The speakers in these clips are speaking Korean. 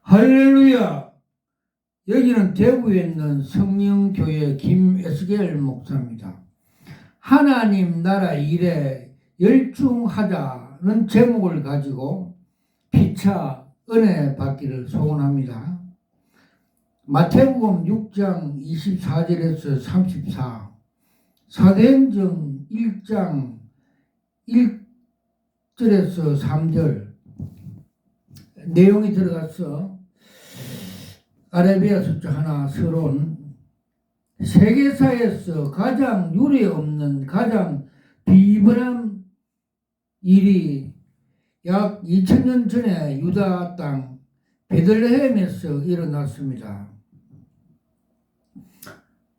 할렐루야! 여기는 대구에 있는 성령교회 김에스겔 목사입니다. 하나님 나라 일에 열중하자는 제목을 가지고 피차 은혜 받기를 소원합니다. 마태복음 6장 24절에서 34, 사도행전 1장 1절에서 3절 내용이 들어가서 아라비아 숫자 하나 서론 세계사에서 가장 유례 없는 가장 비범한 일이 약 2000년 전에 유다 땅 베들레헴에서 일어났습니다.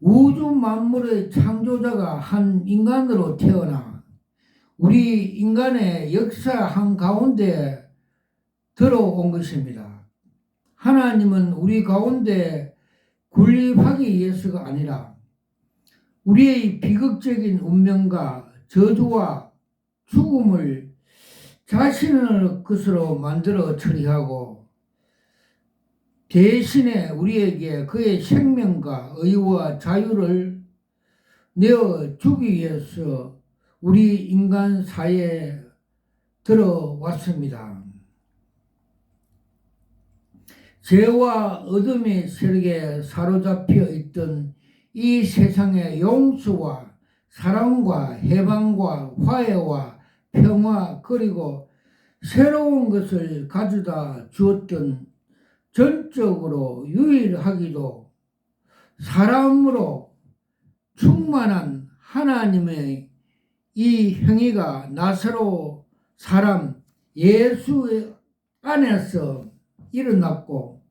우주 만물의 창조자가 한 인간으로 태어나 우리 인간의 역사 한가운데 들어온 것입니다. 하나님은 우리 가운데 군림하기 위해서가 아니라 우리의 비극적인 운명과 저주와 죽음을 자신의 것으로 만들어 처리하고 대신에 우리에게 그의 생명과 의와 자유를 내어주기 위해서 우리 인간 사회에 들어왔습니다. 죄와 어둠의 세력에 사로잡혀 있던 이 세상의 용서와 사랑과 해방과 화해와 평화 그리고 새로운 것을 가져다 주었던 전적으로 유일하기도 사람으로 충만한 하나님의 이 행위가 나사로 사람 예수 안에서 일어났고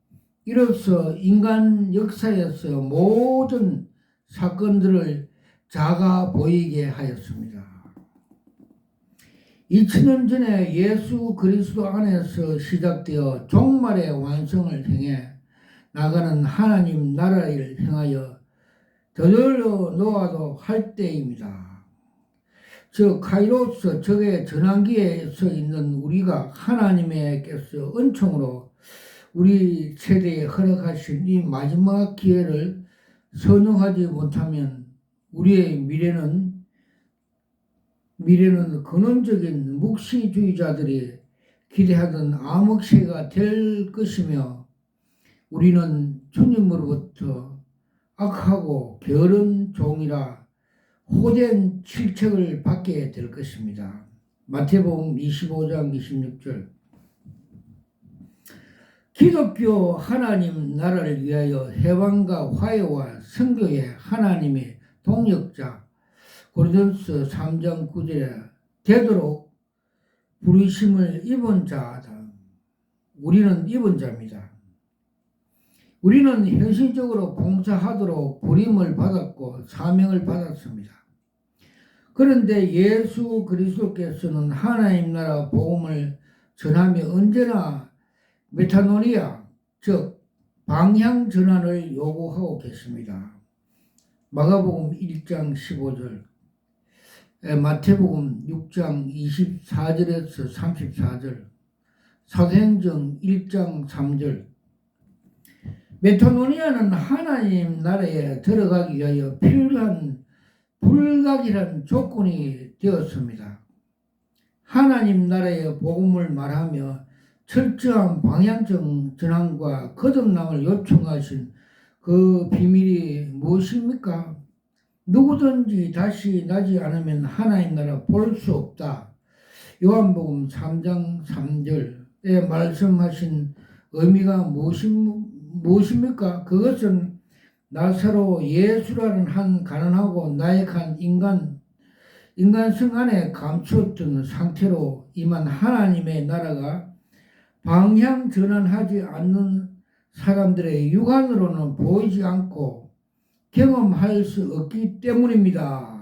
이로써 인간 역사에서 모든 사건들을 작아 보이게 하였습니다. 2000년 전에 예수 그리스도 안에서 시작되어 종말의 완성을 향해 나가는 하나님 나라를 향하여 저절로 놓아도 할 때입니다. 저 카이로스 적의 전환기에 서 있는 우리가 하나님께서 은총으로 우리 세대에 허락하신 이 마지막 기회를 선용하지 못하면 우리의 미래는 근원적인 묵시주의자들이 기대하던 암흑세가 될 것이며 우리는 주님으로부터 악하고 게으른 종이라 호된 질책을 받게 될 것입니다. 마태복음 25장 26절 기독교 하나님 나라를 위하여 해방과 화해와 선교의 하나님의 동역자 고린도서 3장 9절에 되도록 부르심을 입은 자다. 우리는 입은 자입니다. 우리는 현실적으로 봉사하도록 부름을 받았고 사명을 받았습니다. 그런데 예수 그리스도께서는 하나님 나라 복음을 전하며 언제나 메타노니아 즉 방향 전환을 요구하고 계십니다. 마가복음 1장 15절 마태복음 6장 24절에서 34절 사도행전 1장 3절 메타노니아는 하나님 나라에 들어가기 위하여 필요한 불가결한 조건이 되었습니다. 하나님 나라의 복음을 말하며 철저한 방향적 전환과 거듭남을 요청하신 그 비밀이 무엇입니까? 누구든지 다시 나지 않으면 하나님 나라 볼 수 없다. 요한복음 3장 3절에 말씀하신 의미가 무엇입니까? 그것은 나사로 예수라는 한 가난하고 나약한 인간성 안에 감추었던 상태로 임한 하나님의 나라가 방향 전환하지 않는 사람들의 육안으로는 보이지 않고 경험할 수 없기 때문입니다.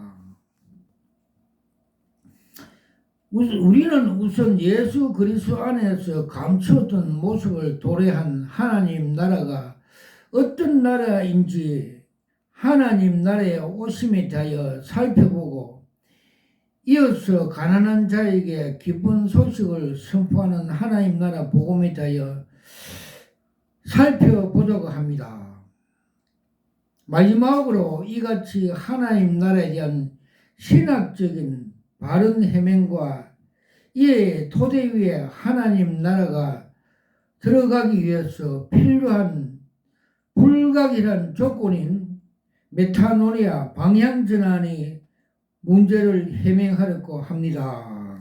우리는 우선 예수 그리스도 안에서 감추었던 모습을 도래한 하나님 나라가 어떤 나라인지 하나님 나라에 오심에 대하여 살펴보고 이어서 가난한 자에게 기쁜 소식을 선포하는 하나님 나라 복음에 대하여 살펴보자고 합니다. 마지막으로 이같이 하나님 나라에 대한 신학적인 바른 해명과 이에 토대 위에 하나님 나라가 들어가기 위해서 필요한 불가결한 조건인 메타노니아 방향전환의 문제를 해명하려고 합니다.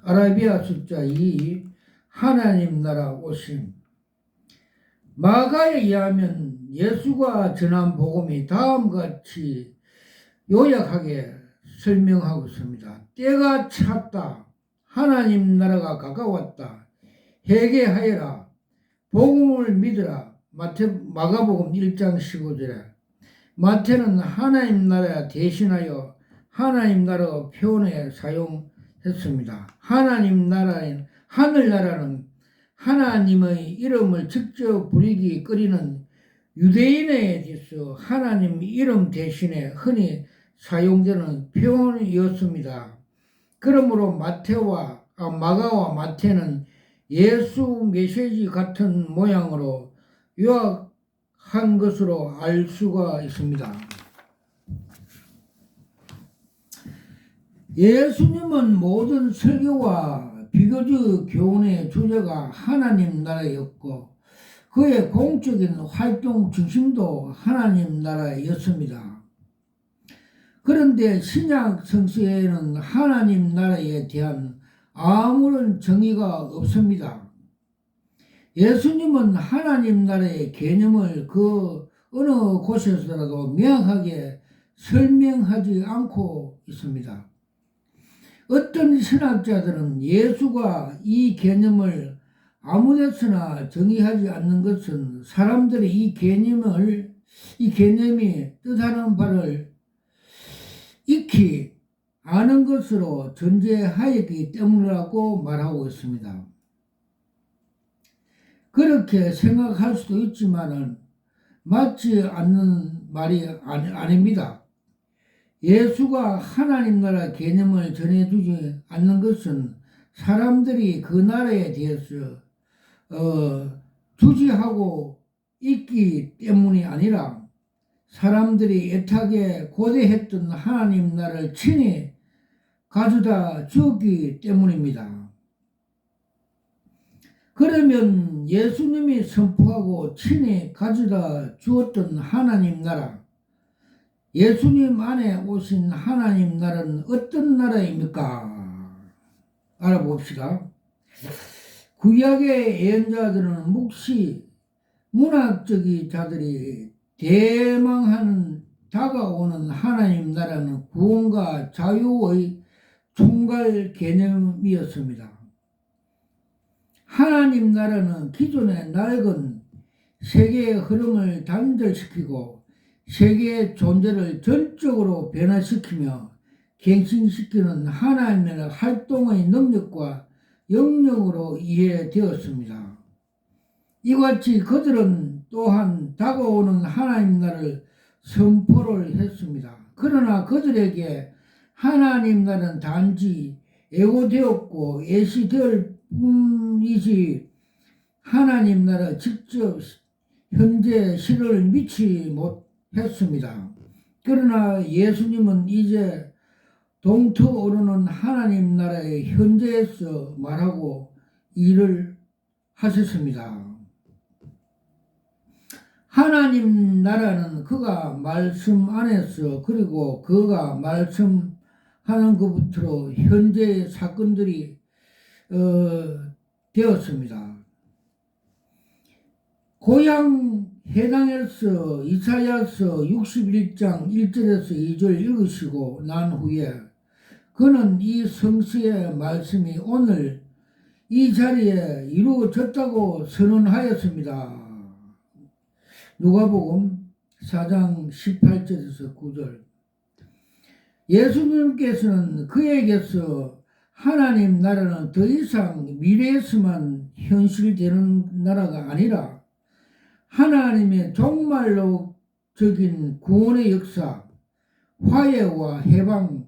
아라비아 숫자 2 하나님 나라 오심. 마가에 의하면 예수가 전한 복음이 다음과 같이 요약하게 설명하고 있습니다. 때가 찼다. 하나님 나라가 가까웠다. 회개하여라. 복음을 믿으라. 마가복음 1장 15절에 마태는 하나님 나라 대신하여 하나님 나라 표현에 사용했습니다. 하나님 나라인 하늘나라는 하나님의 이름을 직접 부르기 꺼리는 유대인에 대해서 하나님 이름 대신에 흔히 사용되는 표현이었습니다. 그러므로 마가와 마태는 예수 메시지 같은 모양으로 요약한 것으로 알 수가 있습니다. 예수님은 모든 설교와 비교적 교훈의 주제가 하나님 나라였고 그의 공적인 활동 중심도 하나님 나라였습니다. 그런데 신약 성서에는 하나님 나라에 대한 아무런 정의가 없습니다. 예수님은 하나님 나라의 개념을 그 어느 곳에서라도 명확하게 설명하지 않고 있습니다. 어떤 신학자들은 예수가 이 개념을 아무데서나 정의하지 않는 것은 사람들이 이 개념이 뜻하는 바를 익히 아는 것으로 전제하였기 때문이라고 말하고 있습니다. 그렇게 생각할 수도 있지만은 맞지 않는 말이 아닙니다. 예수가 하나님 나라 개념을 전해주지 않는 것은 사람들이 그 나라에 대해서 주지하고 있기 때문이 아니라 사람들이 애타게 고대했던 하나님 나라를 친히 가져다 주었기 때문입니다. 그러면 예수님이 선포하고 친히 가져다 주었던 하나님 나라, 예수님 안에 오신 하나님 나라는 어떤 나라입니까? 알아봅시다. 구약의 예언자들은 묵시, 문학적인 자들이 대망하는 다가오는 하나님 나라는 구원과 자유의 총괄 개념이었습니다. 하나님 나라는 기존의 낡은 세계의 흐름을 단절시키고 세계의 존재를 전적으로 변화시키며 갱신시키는 하나님의 활동의 능력과 영역으로 이해되었습니다. 이같이 그들은 또한 다가오는 하나님 나라를 선포를 했습니다. 그러나 그들에게 하나님 나라는 단지 예고되었고 예시될 뿐이지 하나님 나라 직접 현재 실을 미치 못했습니다. 그러나 예수님은 이제 동토오르는 하나님 나라의 현재에서 말하고 일을 하셨습니다. 하나님 나라는 그가 말씀 안에서 그리고 그가 말씀하는 것부터로 현재의 사건들이 되었습니다. 고향 해당에서 이사야서 61장 1절에서 2절 읽으시고 난 후에 그는 이 성서의 말씀이 오늘 이 자리에 이루어졌다고 선언하였습니다. 누가복음 4장 18절에서 9절. 예수님께서는 그에게서 하나님 나라는 더 이상 미래에서만 현실되는 나라가 아니라 하나님의 종말로적인 구원의 역사, 화해와 해방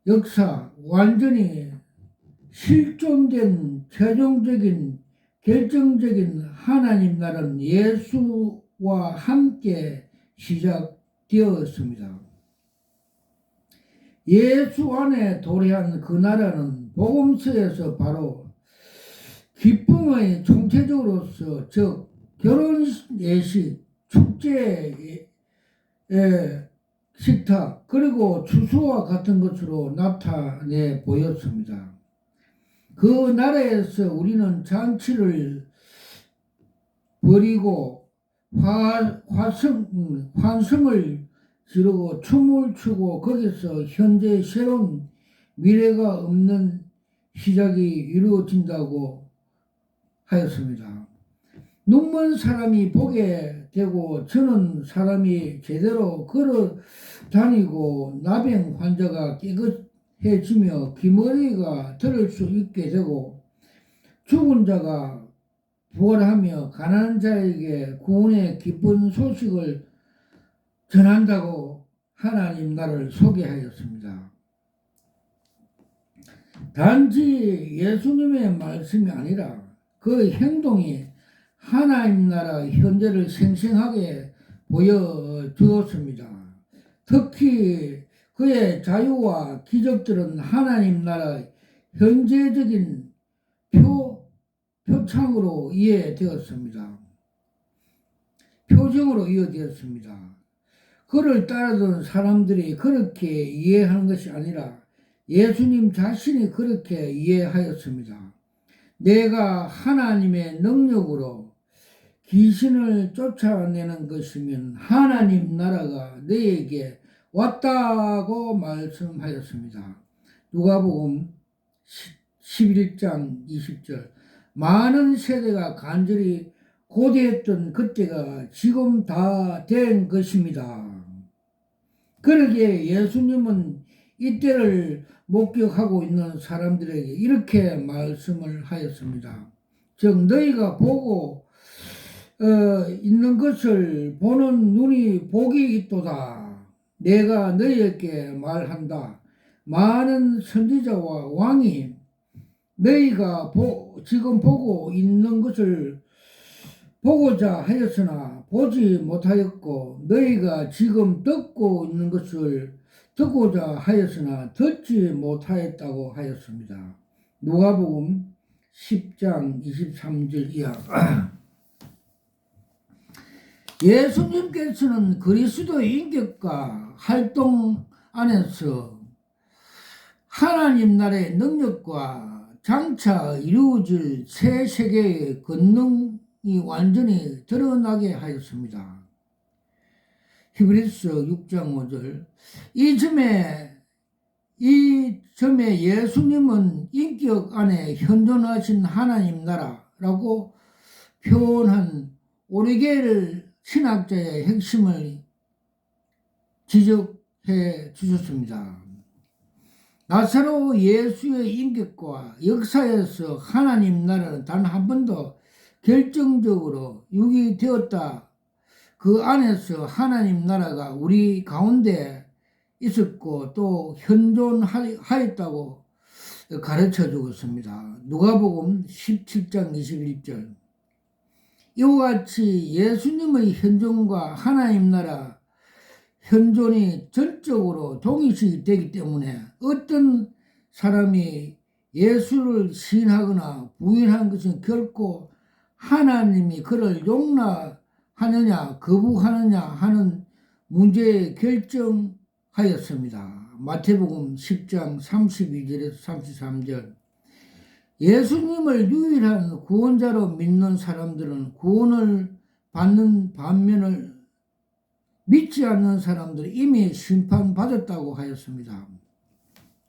역사, 완전히 실존된 최종적인 결정적인 하나님 나라는 예수와 함께 시작되었습니다. 예수 안에 도래한 그 나라는 복음서에서 바로 기쁨의 총체적으로서 즉 결혼 예식, 축제, 식탁 그리고 추수와 같은 것으로 나타내 보였습니다. 그 나라에서 우리는 잔치를 벌이고 환성을 지르고 춤을 추고 거기서 현재 새로운 미래가 없는 시작이 이루어진다고 하였습니다. 눈먼 사람이 보게 되고 저는 사람이 제대로 걸어 다니고 나병 환자가 깨끗해지며 귀머리가 들을 수 있게 되고 죽은 자가 부활하며 가난한 자에게 구원의 기쁜 소식을 전한다고 하나님 나라를 소개하였습니다. 단지 예수님의 말씀이 아니라 그 행동이 하나님 나라 현재를 생생하게 보여주었습니다. 특히 그의 자유와 기적들은 하나님 나라 현재적인 표창으로 이해되었습니다. 표정으로 이해되었습니다. 그를 따르던 사람들이 그렇게 이해하는 것이 아니라 예수님 자신이 그렇게 이해하였습니다. 내가 하나님의 능력으로 귀신을 쫓아내는 것이면 하나님 나라가 너에게 왔다고 말씀하였습니다. 누가복음 11장 20절. 많은 세대가 간절히 고대했던 그때가 지금 다 된 것입니다. 그러기에 예수님은 이때를 목격하고 있는 사람들에게 이렇게 말씀을 하였습니다. 즉 너희가 보고 있는 것을 보는 눈이 복이 있도다. 내가 너희에게 말한다. 많은 선지자와 왕이 너희가 지금 보고 있는 것을 보고자 하였으나 보지 못하였고 너희가 지금 듣고 있는 것을 듣고자 하였으나 듣지 못하였다고 하였습니다. 누가복음 10장 23절 이하. 예수님께서는 그리스도의 인격과 활동 안에서 하나님 나라의 능력과 장차 이루어질 새 세계의 권능이 완전히 드러나게 하였습니다. 히브리서 6장 5절. 이 점에 예수님은 인격 안에 현존하신 하나님 나라라고 표현한 오리게르 신학자의 핵심을 지적해 주셨습니다. 나사로 예수의 인격과 역사에서 하나님 나라는 단 한 번도 결정적으로 유기되었다. 그 안에서 하나님 나라가 우리 가운데 있었고 또 현존하였다고 가르쳐 주었습니다. 누가복음 17장 21절. 이와 같이 예수님의 현존과 하나님 나라 현존이 전적으로 동일시 되기 때문에 어떤 사람이 예수를 시인하거나 부인하는 것은 결코 하나님이 그를 용납하느냐 거부하느냐 하는 문제에 결정하였습니다. 마태복음 10장 32절에서 33절. 예수님을 유일한 구원자로 믿는 사람들은 구원을 받는 반면을 믿지 않는 사람들은 이미 심판받았다고 하였습니다.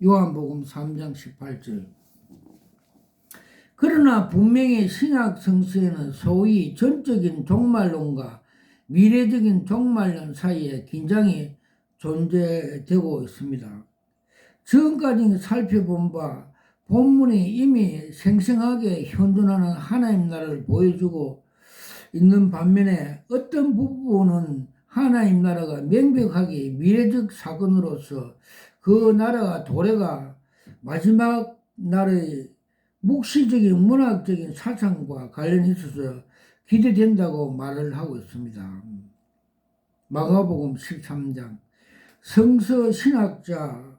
요한복음 3장 18절. 그러나 분명히 신약 성서에는 소위 전적인 종말론과 미래적인 종말론 사이에 긴장이 존재되고 있습니다. 지금까지 살펴본 바 본문이 이미 생생하게 현존하는 하나님 나라를 보여주고 있는 반면에 어떤 부분은 하나님 나라가 명백하게 미래적 사건으로서 그 나라가 도래가 마지막 날의 묵시적인 문학적인 사상과 관련이 있어서 기대된다고 말을 하고 있습니다. 마가복음 13장. 성서 신학자들이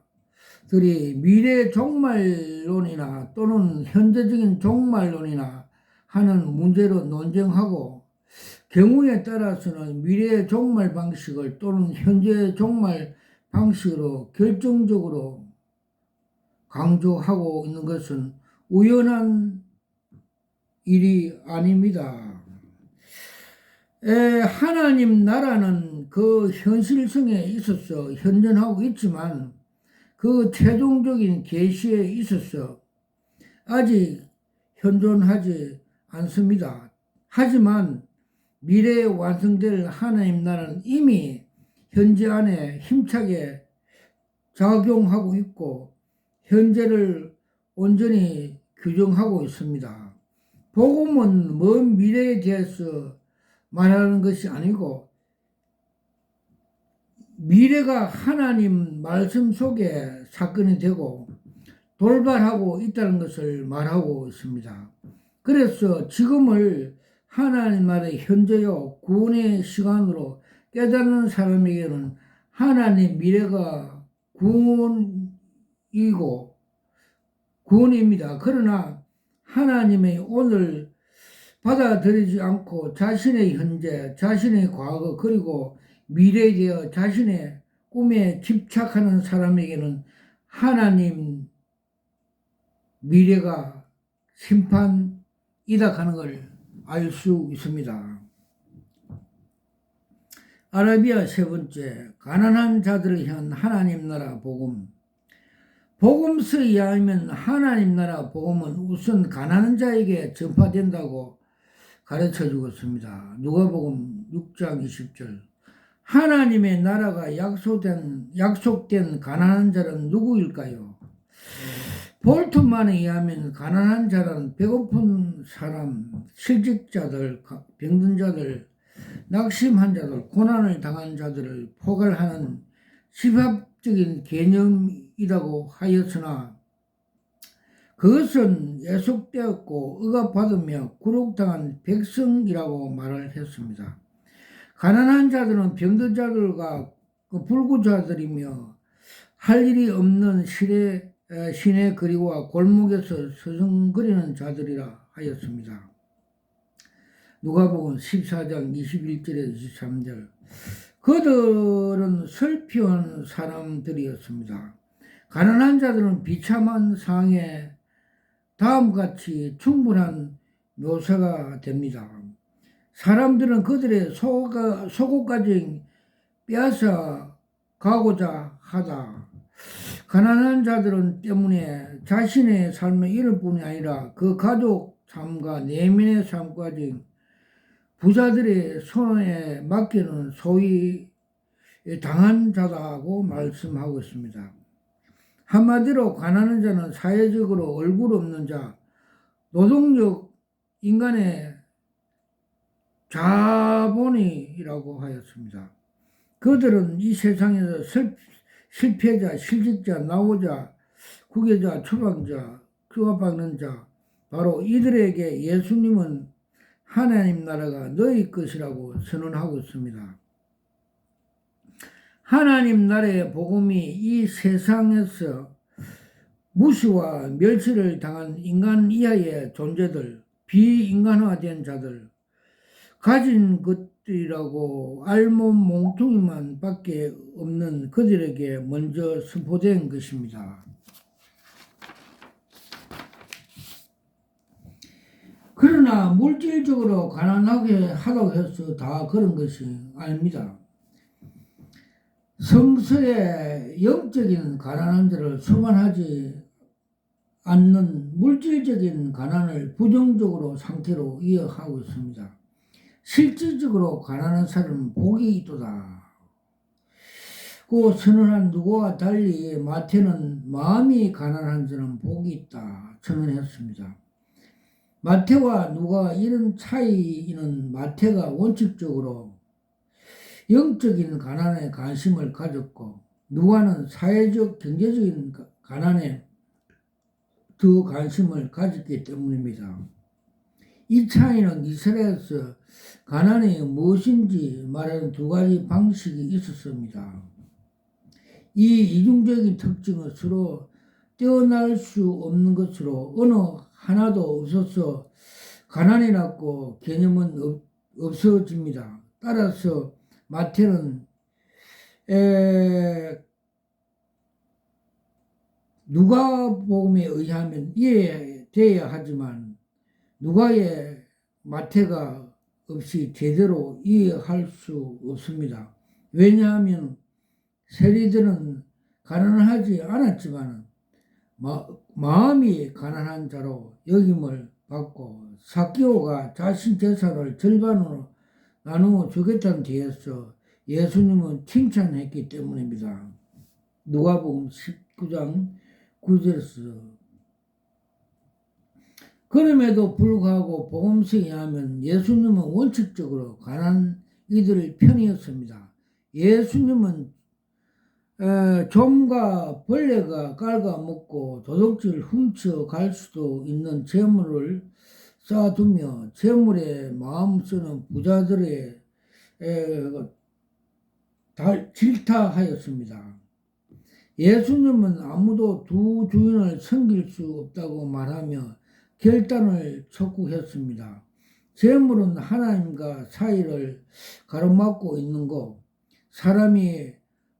미래 종말론이나 또는 현재적인 종말론이나 하는 문제로 논쟁하고, 경우에 따라서는 미래의 종말 방식을 또는 현재의 종말 방식으로 결정적으로 강조하고 있는 것은 우연한 일이 아닙니다. 하나님 나라는 그 현실성에 있어서 현존하고 있지만 그 최종적인 계시에 있어서 아직 현존하지 않습니다. 하지만 미래에 완성될 하나님 나라는 이미 현재 안에 힘차게 작용하고 있고 현재를 온전히 규정하고 있습니다. 복음은 먼 미래에 대해서 말하는 것이 아니고 미래가 하나님 말씀 속에 사건이 되고 돌발하고 있다는 것을 말하고 있습니다. 그래서 지금을 하나님 나라의 현재요 구원의 시간으로 깨닫는 사람에게는 하나님 미래가 구원입니다. 그러나 하나님의 오늘 받아들이지 않고 자신의 현재, 자신의 과거, 그리고 미래에 대해 자신의 꿈에 집착하는 사람에게는 하나님 미래가 심판이다 하는 걸 알 수 있습니다. 아라비아 세 번째, 가난한 자들을 향한 하나님 나라 복음. 복음서에 의하면 하나님 나라 복음은 우선 가난한 자에게 전파된다고 가르쳐주고 있습니다. 누가복음 6장 20절. 하나님의 나라가 약속된 가난한 자는 누구일까요? 볼트만에 의하면 가난한 자는 배고픈 사람, 실직자들, 병든 자들, 낙심한 자들, 고난을 당한 자들을 포괄하는 시합적인 개념이라고 하였으나 그것은 예속되었고 억압받으며 굴욕당한 백성이라고 말을 했습니다. 가난한 자들은 병든 자들과 불구자들이며 할 일이 없는 시내 거리와 골목에서 서성거리는 자들이라 하였습니다. 누가복음 14장 21절에서 23절. 그들은 슬피한 사람들이었습니다. 가난한 자들은 비참한 상황에 다음같이 충분한 묘사가 됩니다. 사람들은 그들의 속옷까지 빼앗아 가고자 하다. 가난한 자들은 때문에 자신의 삶의 이름뿐이 아니라 그 가족 삶과 내면의 삶까지 부자들의 손에 맡기는 소위 당한 자다고 말씀하고 있습니다. 한마디로 가난한 자는 사회적으로 얼굴 없는 자, 노동력 인간의 자본이라고 하였습니다. 그들은 이 세상에서 실패자, 실직자, 나오자, 구계자, 추방자, 규합받는 자, 바로 이들에게 예수님은 하나님 나라가 너희 것이라고 선언하고 있습니다. 하나님 나라의 복음이 이 세상에서 무시와 멸시를 당한 인간 이하의 존재들, 비인간화된 자들, 가진 것들이라고 알몸 몽둥이만 밖에 없는 그들에게 먼저 선포된 것입니다. 그러나 물질적으로 가난하게 하다고 해서 다 그런 것이 아닙니다. 성서에 영적인 가난한 자를 소만하지 않는 물질적인 가난을 부정적으로 상태로 이어가고 있습니다. 실질적으로 가난한 사람은 복이 있도다. 그 선언한 누구와 달리 마태는 마음이 가난한 자는 복이 있다 선언했습니다. 마태와 누가 이런 차이는 마태가 원칙적으로 영적인 가난에 관심을 가졌고 누가는 사회적 경제적인 가난에 더 관심을 가졌기 때문입니다. 이 차이는 이스라엘에서 가난이 무엇인지 말하는 두 가지 방식이 있었습니다. 이 이중적인 특징은 서로 떼어날 수 없는 것으로 어느 하나도 없어서 가난이라고 개념은 없어집니다. 따라서 마태는 누가복음에 의하면 이해돼야 하지만 누가의 마태가 없이 제대로 이해할 수 없습니다. 왜냐하면 세리들은 가난하지 않았지만 마음이 가난한 자로 여김을 받고 삭개오가 자신 재산을 절반으로 나누어 주겠다는 뒤에서 예수님은 칭찬했기 때문입니다. 누가복음 19장 9절에서 그럼에도 불구하고 복음서에 하면 예수님은 원칙적으로 가난한 이들의 편이었습니다. 예수님은 좀과 벌레가 갉아먹고 도둑질 훔쳐갈 수도 있는 재물을 쌓아두며 재물에 마음 쓰는 부자들의 질타하였습니다. 예수님은 아무도 두 주인을 섬길 수 없다고 말하며 결단을 촉구했습니다. 재물은 하나님과 사이를 가로막고 있는 것, 사람이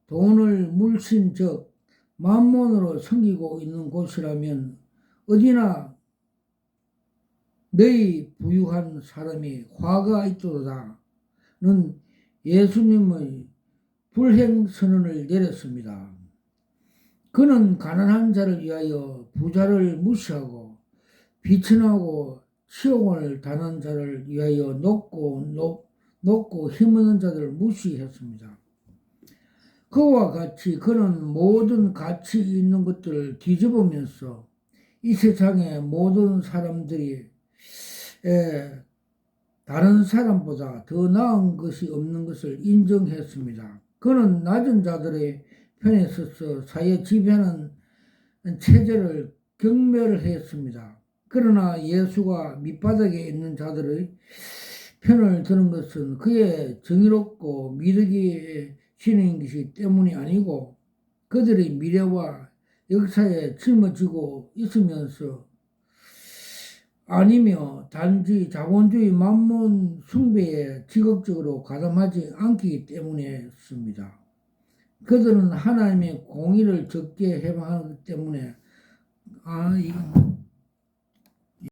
돈을 물신 즉 만몬으로 섬기고 있는 곳이라면 어디나 너희 부유한 사람이 화가 있도다는 예수님의 불행 선언을 내렸습니다. 그는 가난한 자를 위하여 부자를 무시하고 비천하고 치욕을 당한 자를 위하여 높고 힘없는 자들을 무시했습니다. 그와 같이 그는 모든 가치 있는 것들을 뒤집으면서 이 세상의 모든 사람들이 다른 사람보다 더 나은 것이 없는 것을 인정했습니다. 그는 낮은 자들의 편에 서서 사회 지배하는 체제를 경멸했습니다. 그러나 예수가 밑바닥에 있는 자들의 편을 드는 것은 그의 정의롭고 미덕이 지닌 것이 때문이 아니고 그들의 미래와 역사에 짊어지고 있으면서 아니며 단지 자본주의 만몬 숭배에 직업적으로 가담하지 않기 때문이었습니다. 그들은 하나님의 공의를 적게 해방하기 때문에 이건